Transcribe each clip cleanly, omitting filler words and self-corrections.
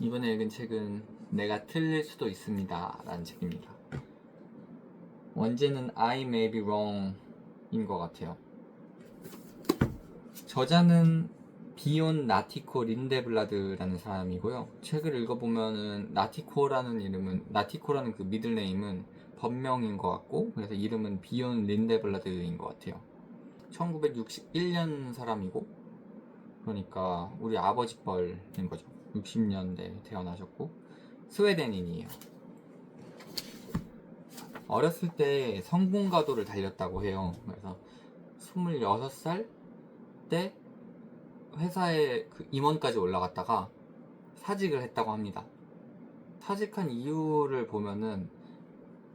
이번에 읽은 책은 내가 틀릴 수도 있습니다 라는 책입니다. 원제는 I may be wrong 인 것 같아요. 저자는 비온 나티코 린데블라드라는 사람이고요. 책을 읽어보면은 나티코라는 그 미들네임은 본명인 것 같고, 그래서 이름은 비온 린데블라드인 것 같아요. 1961년 사람이고, 그러니까 우리 아버지 뻘인 거죠. 60년대 태어나셨고 스웨덴인이에요. 어렸을 때 성공가도를 달렸다고 해요. 그래서 26살 때 회사에 그 임원까지 올라갔다가 사직을 했다고 합니다. 사직한 이유를 보면은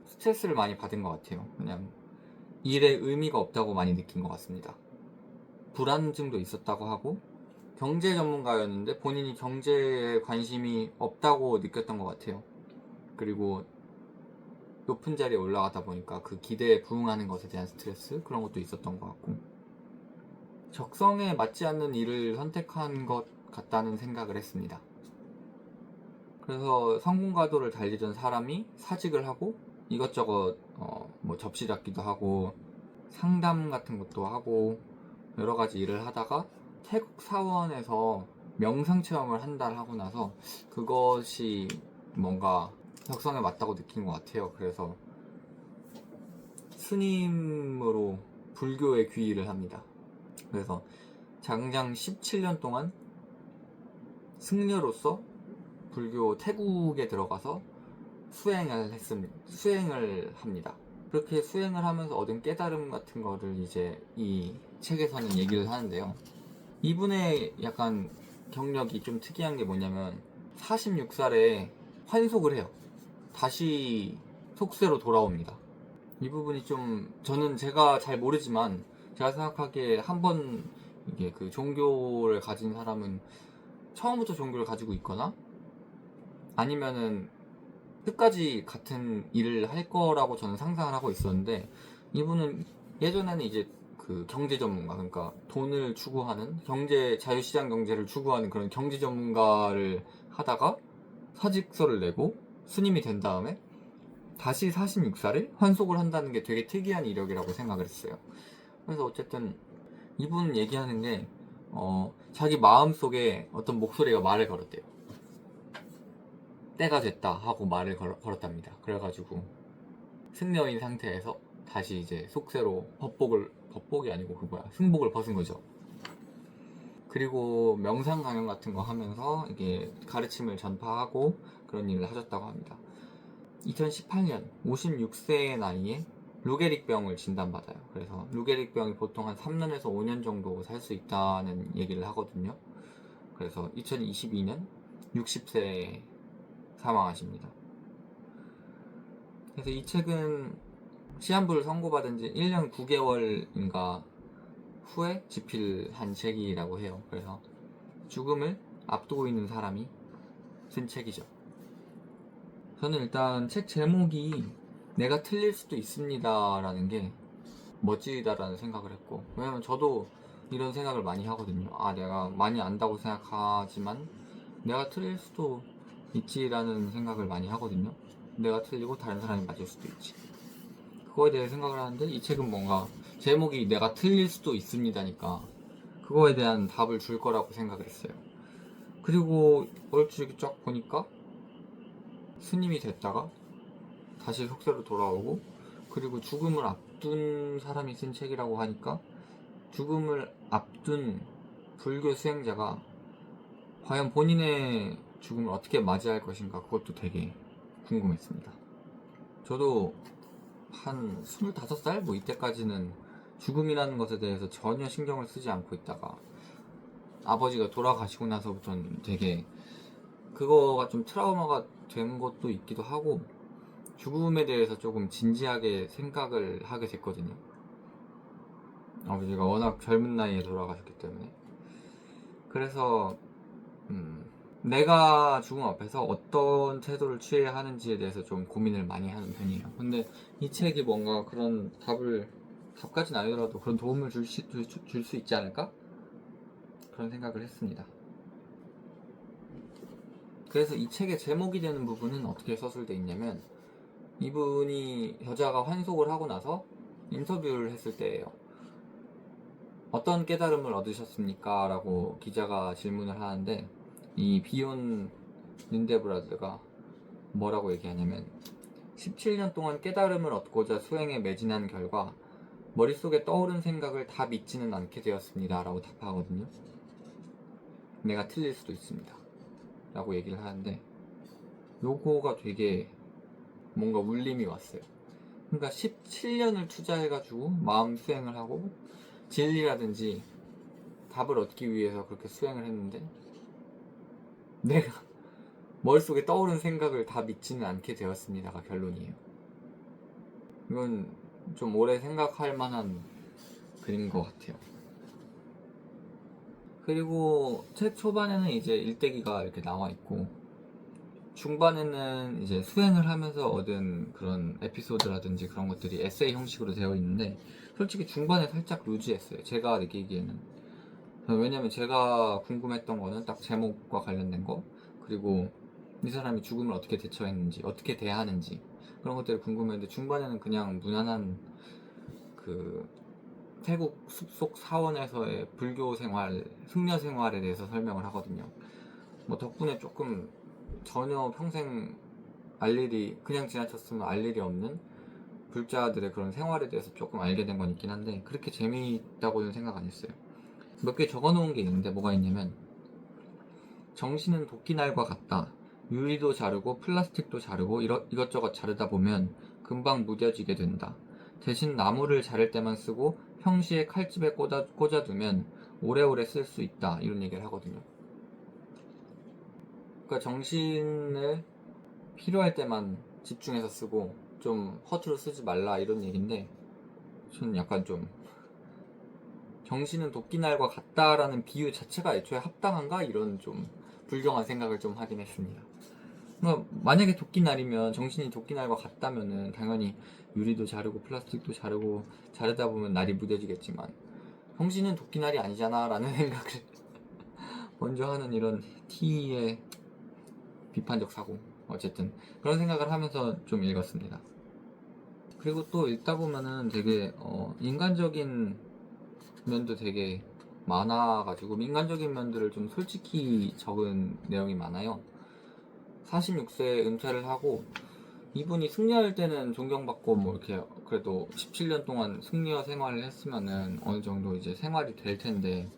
스트레스를 많이 받은 것 같아요. 그냥 일에 의미가 없다고 많이 느낀 것 같습니다. 불안증도 있었다고 하고, 경제 전문가였는데 본인이 경제에 관심이 없다고 느꼈던 것 같아요. 그리고 높은 자리에 올라가다 보니까 그 기대에 부응하는 것에 대한 스트레스, 그런 것도 있었던 것 같고, 적성에 맞지 않는 일을 선택한 것 같다는 생각을 했습니다. 그래서 성공가도를 달리던 사람이 사직을 하고 이것저것 뭐 접시 잡기도 하고 상담 같은 것도 하고 여러 가지 일을 하다가 태국 사원에서 명상 체험을 한 달 하고 나서 그것이 뭔가 적성에 맞다고 느낀 것 같아요. 그래서 스님으로 불교에 귀의를 합니다. 그래서 장장 17년 동안 승려로서 불교 태국에 들어가서 수행을 합니다. 그렇게 수행을 하면서 얻은 깨달음 같은 거를 이제 이 책에서는 얘기를 하는데요. 이분의 약간 경력이 좀 특이한 게 뭐냐면 46살에 환속을 해요. 다시 속세로 돌아옵니다. 이 부분이 좀 저는 제가 잘 모르지만 제가 생각하기에 한번 이게 그 종교를 가진 사람은 처음부터 종교를 가지고 있거나 아니면은 끝까지 같은 일을 할 거라고 저는 상상을 하고 있었는데, 이분은 예전에는 이제 그 경제 전문가, 그러니까 돈을 추구하는 자유시장 경제를 추구하는 그런 경제 전문가를 하다가 사직서를 내고 스님이 된 다음에 다시 46살에 환속을 한다는 게 되게 특이한 이력이라고 생각을 했어요. 그래서 어쨌든 이분 얘기하는 게 자기 마음속에 어떤 목소리가 말을 걸었대요. 때가 됐다 하고 말을 걸었답니다. 그래가지고 승려인 상태에서 다시 이제 속세로 법복이 아니고 승복을 벗은 거죠. 그리고 명상 강연 같은 거 하면서 이게 가르침을 전파하고 그런 일을 하셨다고 합니다. 2018년 56세의 나이에 루게릭병을 진단받아요. 그래서 루게릭병이 보통 한 3년에서 5년 정도 살 수 있다는 얘기를 하거든요. 그래서 2022년 60세에 사망하십니다. 그래서 이 책은 시한부를 선고받은 지 1년 9개월인가 후에 집필한 책이라고 해요. 그래서 죽음을 앞두고 있는 사람이 쓴 책이죠. 저는 일단 책 제목이 내가 틀릴 수도 있습니다 라는 게 멋지다라는 생각을 했고, 왜냐면 저도 이런 생각을 많이 하거든요. 내가 많이 안다고 생각하지만 내가 틀릴 수도 있지라는 생각을 많이 하거든요. 내가 틀리고 다른 사람이 맞을 수도 있지. 그거에 대해 생각을 하는데, 이 책은 뭔가 제목이 내가 틀릴 수도 있습니다니까 그거에 대한 답을 줄 거라고 생각을 했어요. 그리고 얼추 쫙 보니까 스님이 됐다가 다시 속세로 돌아오고, 그리고 죽음을 앞둔 사람이 쓴 책이라고 하니까 죽음을 앞둔 불교 수행자가 과연 본인의 죽음을 어떻게 맞이할 것인가, 그것도 되게 궁금했습니다. 저도 한 25살? 뭐 이때까지는 죽음이라는 것에 대해서 전혀 신경을 쓰지 않고 있다가 아버지가 돌아가시고 나서부터는 되게 그거가 좀 트라우마가 된 것도 있기도 하고, 죽음에 대해서 조금 진지하게 생각을 하게 됐거든요. 아버지가 워낙 젊은 나이에 돌아가셨기 때문에. 그래서 내가 죽음 앞에서 어떤 태도를 취해야 하는지에 대해서 좀 고민을 많이 하는 편이에요. 근데 이 책이 뭔가 그런 답까지는 아니더라도 그런 도움을 줄 수 있지 않을까? 그런 생각을 했습니다. 그래서 이 책의 제목이 되는 부분은 어떻게 서술되어 있냐면, 이분이 여자가 환속을 하고 나서 인터뷰를 했을 때예요. 어떤 깨달음을 얻으셨습니까? 라고 기자가 질문을 하는데, 이 비욘 린데브라드가 뭐라고 얘기하냐면, 17년 동안 깨달음을 얻고자 수행에 매진한 결과 머릿속에 떠오른 생각을 다 믿지는 않게 되었습니다 라고 답하거든요. 내가 틀릴 수도 있습니다 라고 얘기를 하는데, 요거가 되게 뭔가 울림이 왔어요. 그러니까 17년을 투자해가지고 마음 수행을 하고 진리라든지 답을 얻기 위해서 그렇게 수행을 했는데, 내가 머릿속에 떠오른 생각을 다 믿지는 않게 되었습니다가 결론이에요. 이건 좀 오래 생각할 만한 글인 것 같아요. 그리고 책 초반에는 이제 일대기가 이렇게 나와 있고, 중반에는 이제 수행을 하면서 얻은 그런 에피소드라든지 그런 것들이 에세이 형식으로 되어 있는데, 솔직히 중반에 살짝 루즈했어요, 제가 느끼기에는. 왜냐면 제가 궁금했던 거는 딱 제목과 관련된 거, 그리고 이 사람이 죽음을 어떻게 대처했는지, 어떻게 대하는지, 그런 것들이 궁금했는데, 중반에는 그냥 무난한 그 태국 숲속 사원에서의 불교 생활, 승려 생활에 대해서 설명을 하거든요. 뭐 덕분에 조금 전혀 평생 알 일이, 그냥 지나쳤으면 알 일이 없는 불자들의 그런 생활에 대해서 조금 알게 된 건 있긴 한데, 그렇게 재미있다고는 생각 안 했어요. 몇 개 적어 놓은 게 있는데, 뭐가 있냐면, 정신은 도끼날과 같다. 유리도 자르고 플라스틱도 자르고 이것저것 자르다 보면 금방 무뎌지게 된다. 대신 나무를 자를 때만 쓰고 평시에 칼집에 꽂아두면 오래오래 쓸 수 있다. 이런 얘기를 하거든요. 그러니까 정신을 필요할 때만 집중해서 쓰고 좀 허투루 쓰지 말라, 이런 얘기인데, 저는 약간 좀 정신은 도끼날과 같다라는 비유 자체가 애초에 합당한가? 이런 좀 불경한 생각을 좀 하긴 했습니다. 그러니까 만약에 도끼날이면, 정신이 도끼날과 같다면은 당연히 유리도 자르고 플라스틱도 자르고 자르다 보면 날이 무뎌지겠지만, 정신은 도끼날이 아니잖아 라는 생각을 먼저 하는 이런 T의 비판적 사고, 어쨌든 그런 생각을 하면서 좀 읽었습니다. 그리고 또 읽다 보면은 되게 인간적인 면도 되게 많아가지고, 인간적인 면들을 좀 솔직히 적은 내용이 많아요. 46세에 은퇴를 하고, 이분이 승려할 때는 존경받고 뭐 이렇게 그래도 17년 동안 승려 생활을 했으면은 어느 정도 이제 생활이 될 텐데,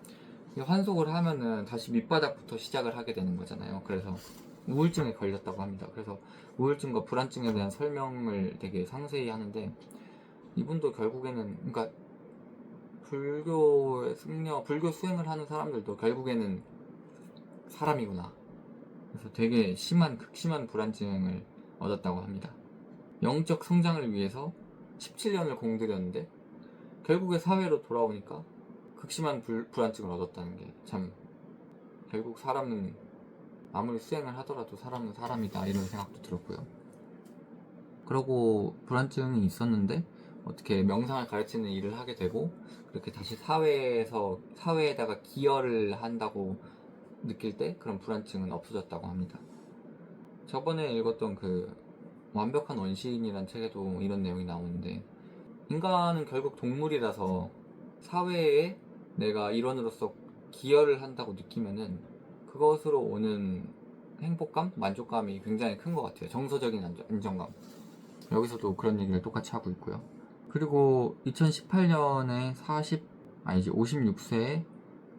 환속을 하면은 다시 밑바닥부터 시작을 하게 되는 거잖아요. 그래서 우울증에 걸렸다고 합니다. 그래서 우울증과 불안증에 대한 설명을 되게 상세히 하는데, 이분도 결국에는, 그러니까 불교 수행을 하는 사람들도 결국에는 사람이구나. 그래서 되게 극심한 불안증을 얻었다고 합니다. 영적 성장을 위해서 17년을 공들였는데 결국에 사회로 돌아오니까 극심한 불안증을 얻었다는 게, 참, 결국 사람은 아무리 수행을 하더라도 사람은 사람이다, 이런 생각도 들었고요. 그러고 불안증이 있었는데 어떻게 명상을 가르치는 일을 하게 되고, 그렇게 다시 사회에다가 기여를 한다고 느낄 때 그런 불안증은 없어졌다고 합니다. 저번에 읽었던 그 완벽한 원시인이란 책에도 이런 내용이 나오는데, 인간은 결국 동물이라서 사회에 내가 일원으로서 기여를 한다고 느끼면은 그것으로 오는 행복감, 만족감이 굉장히 큰 것 같아요. 정서적인 안정감. 여기서도 그런 얘기를 똑같이 하고 있고요. 그리고 2018년에 56세에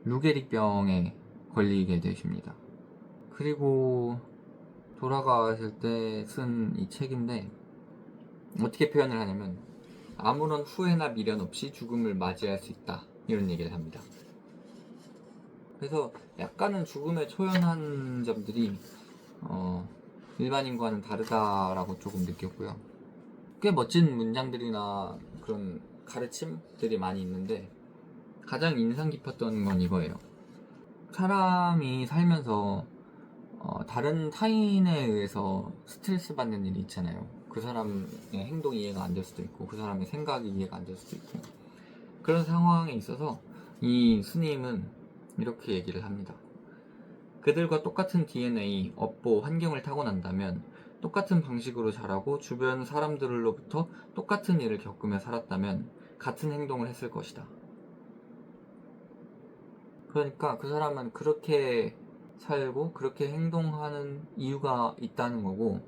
루게릭병에 걸리게 되십니다. 그리고 돌아가실 때 쓴 이 책인데, 어떻게 표현을 하냐면, 아무런 후회나 미련 없이 죽음을 맞이할 수 있다, 이런 얘기를 합니다. 그래서 약간은 죽음에 초연한 점들이 일반인과는 다르다라고 조금 느꼈고요. 꽤 멋진 문장들이나 그런 가르침들이 많이 있는데, 가장 인상 깊었던 건 이거예요. 사람이 살면서 다른 타인에 의해서 스트레스 받는 일이 있잖아요. 그 사람의 행동이 이해가 안 될 수도 있고, 그 사람의 생각이 이해가 안 될 수도 있고, 그런 상황에 있어서 이 스님은 이렇게 얘기를 합니다. 그들과 똑같은 DNA, 업보, 환경을 타고난다면 똑같은 방식으로 자라고 주변 사람들로부터 똑같은 일을 겪으며 살았다면 같은 행동을 했을 것이다. 그러니까 그 사람은 그렇게 살고 그렇게 행동하는 이유가 있다는 거고,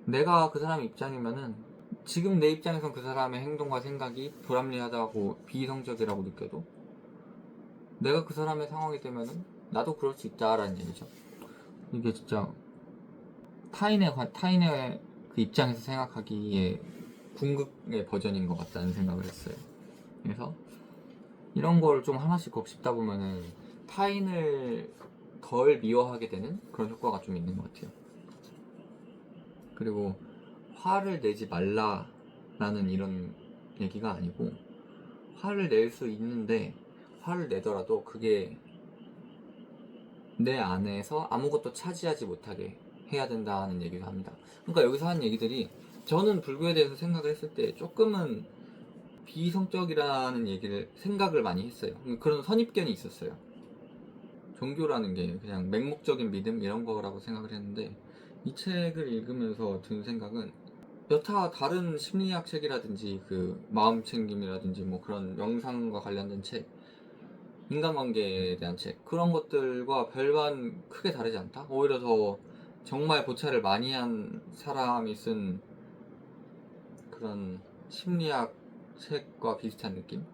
내가 그 사람 입장이면은 지금 내 입장에선 그 사람의 행동과 생각이 불합리하다고 비이성적이라고 느껴도 내가 그 사람의 상황이 되면은 나도 그럴 수 있다라는 얘기죠. 이게 진짜 타인의 그 입장에서 생각하기에 궁극의 버전인 것 같다는 생각을 했어요. 그래서 이런 걸 좀 하나씩 곱씹다 보면은 타인을 덜 미워하게 되는 그런 효과가 좀 있는 것 같아요. 그리고 화를 내지 말라라는 이런 얘기가 아니고, 화를 낼 수 있는데 화를 내더라도 그게 내 안에서 아무것도 차지하지 못하게 해야 된다는 얘기를 합니다. 그러니까 여기서 하는 얘기들이, 저는 불교에 대해서 생각을 했을 때 조금은 비이성적이라는 생각을 많이 했어요. 그런 선입견이 있었어요. 종교라는 게 그냥 맹목적인 믿음 이런 거라고 생각을 했는데, 이 책을 읽으면서 든 생각은, 여타 다른 심리학 책이라든지 그 마음챙김이라든지 뭐 그런 명상과 관련된 책, 인간관계에 대한 책, 그런 것들과 별반 크게 다르지 않다? 오히려 더 정말 고찰을 많이 한 사람이 쓴 그런 심리학 책과 비슷한 느낌?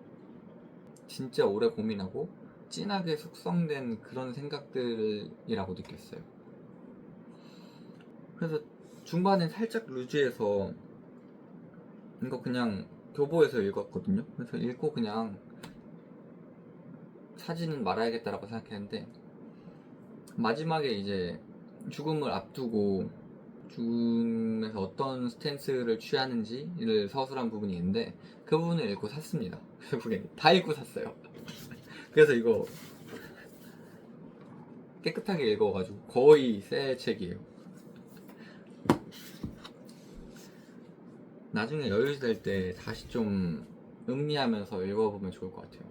진짜 오래 고민하고 진하게 숙성된 그런 생각들이라고 느꼈어요. 그래서 중반에 살짝 루즈해서 이거 그냥 교보에서 읽었거든요. 그래서 읽고 그냥 사지는 말아야겠다라고 생각했는데, 마지막에 이제 죽음을 앞두고 죽음에서 어떤 스탠스를 취하는지를 서술한 부분이 있는데, 그 부분을 읽고 샀습니다. 결국엔 다 읽고 샀어요. 그래서 이거 깨끗하게 읽어가지고 거의 새 책이에요. 나중에 여유 될 때 다시 좀 음미하면서 읽어보면 좋을 것 같아요.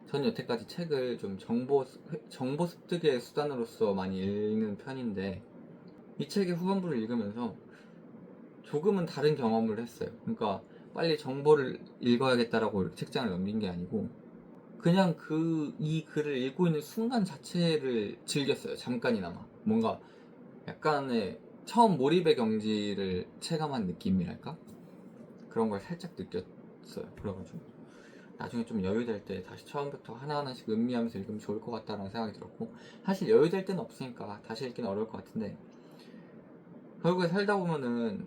전 여태까지 책을 좀 정보 습득의 수단으로서 많이 읽는 편인데, 이 책의 후반부를 읽으면서 조금은 다른 경험을 했어요. 그러니까 빨리 정보를 읽어야겠다라고 이렇게 책장을 넘긴 게 아니고, 그냥 이 글을 읽고 있는 순간 자체를 즐겼어요. 잠깐이나마. 뭔가 약간의 처음 몰입의 경지를 체감한 느낌이랄까? 그런 걸 살짝 느꼈어요. 그래가지고 나중에 좀 여유될 때 다시 처음부터 하나하나씩 음미하면서 읽으면 좋을 것 같다는 생각이 들었고, 사실 여유될 때는 없으니까 다시 읽기는 어려울 것 같은데, 결국에 살다 보면은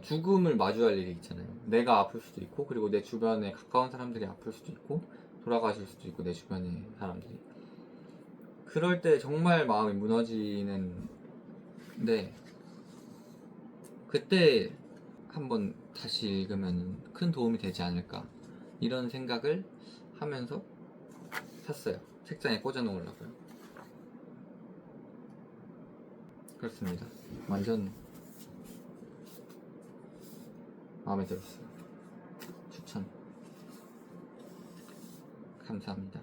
죽음을 마주할 일이 있잖아요. 내가 아플 수도 있고, 그리고 내 주변에 가까운 사람들이 아플 수도 있고, 돌아가실 수도 있고, 내 주변의 사람들이. 그럴 때 정말 마음이 무너지는데, 그때 한번 다시 읽으면 큰 도움이 되지 않을까, 이런 생각을 하면서 샀어요. 책장에 꽂아 놓으려고요. 그렇습니다. 완전 마음에 들었어요. 추천 감사합니다.